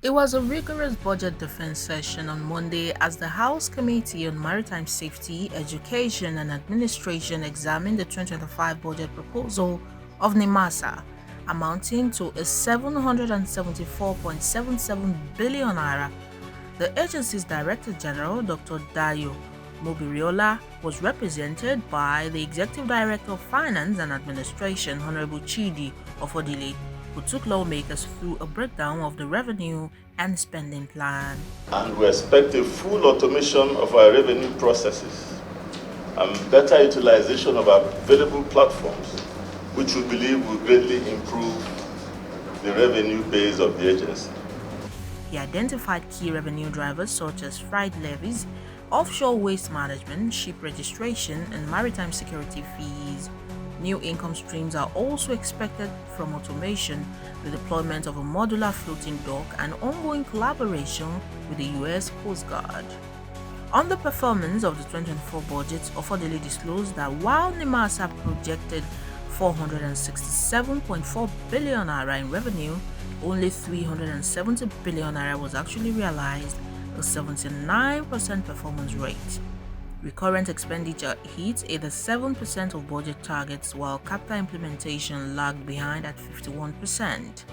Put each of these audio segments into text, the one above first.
It was a rigorous budget defense session on Monday as the House Committee on Maritime Safety, Education and Administration examined the 2025 budget proposal of NIMASA, amounting to a 774.77 billion naira. The agency's Director General, Dr. Dayo Mobiriola, was represented by the Executive Director of Finance and Administration, Honorable Chidi Ofodile, who took lawmakers through a breakdown of the revenue and spending plan. And we expect a full automation of our revenue processes and better utilization of our available platforms, which we believe will greatly improve the revenue base of the agency. He identified key revenue drivers such as freight levies, offshore waste management, ship registration, and maritime security fees. New income streams are also expected from automation, the deployment of a modular floating dock, and ongoing collaboration with the U.S. Coast Guard. On the performance of the 2024 budget, Ofodile disclosed that while NIMASA projected 467.4 billion naira in revenue, only 370 billion naira was actually realized, a 79% performance rate. Recurrent expenditure hit 87% of budget targets, while capital implementation lagged behind at 51%.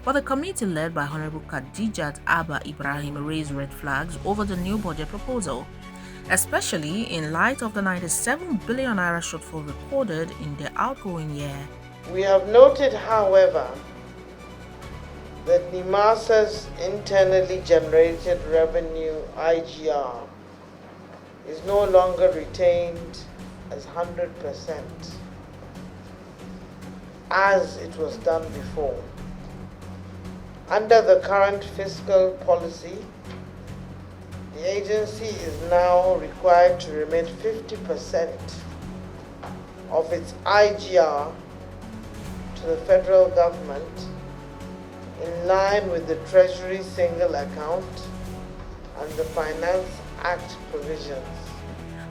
But the committee led by Honorable Khadijat Abba Ibrahim raised red flags over the new budget proposal, especially in light of the 97 billion naira shortfall recorded in the outgoing year. We have noted, however, that NIMASA's internally generated revenue IGR is no longer retained as 100% as it was done before. Under the current fiscal policy, the agency is now required to remit 50% of its IGR to the federal government in line with the Treasury Single Account and the Finance Act provisions.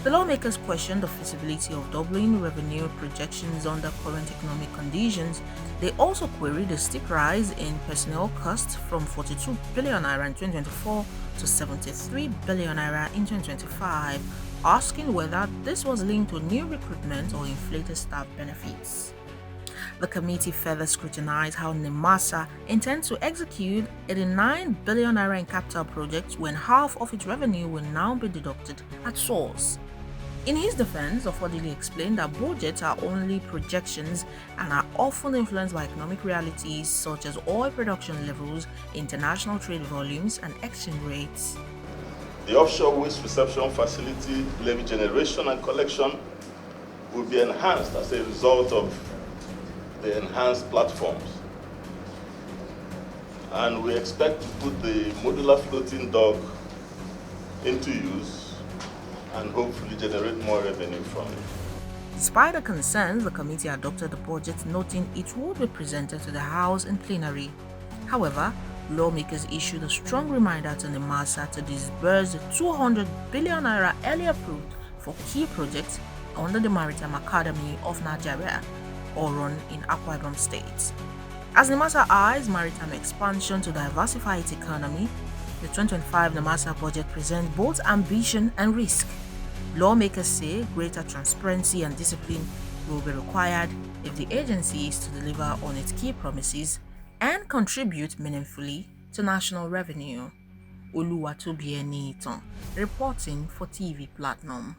The lawmakers questioned the feasibility of doubling revenue projections under current economic conditions. They also queried a steep rise in personnel costs from 42 billion naira in 2024 to 73 billion naira in 2025, asking whether this was linked to new recruitment or inflated staff benefits. The committee further scrutinized how NIMASA intends to execute 89 billion naira in capital projects when half of its revenue will now be deducted at source. In his defense, Ofodile explained that budgets are only projections and are often influenced by economic realities such as oil production levels, international trade volumes, and exchange rates. The offshore waste reception facility levy generation and collection will be enhanced as a result of the enhanced platforms. And we expect to put the modular floating dock into use and hopefully generate more revenue from it. Despite the concerns, the committee adopted the budget, noting it would be presented to the House in plenary. However, lawmakers issued a strong reminder to NIMASA to disburse the 200 billion naira earlier approved for key projects under the Maritime Academy of Nigeria, or run in Akwa Ibom State. As NIMASA eyes maritime expansion to diversify its economy, the 2025 NIMASA budget presents both ambition and risk. Lawmakers say greater transparency and discipline will be required if the agency is to deliver on its key promises and contribute meaningfully to national revenue. Oluwatobieni Iton, reporting for TV Platinum.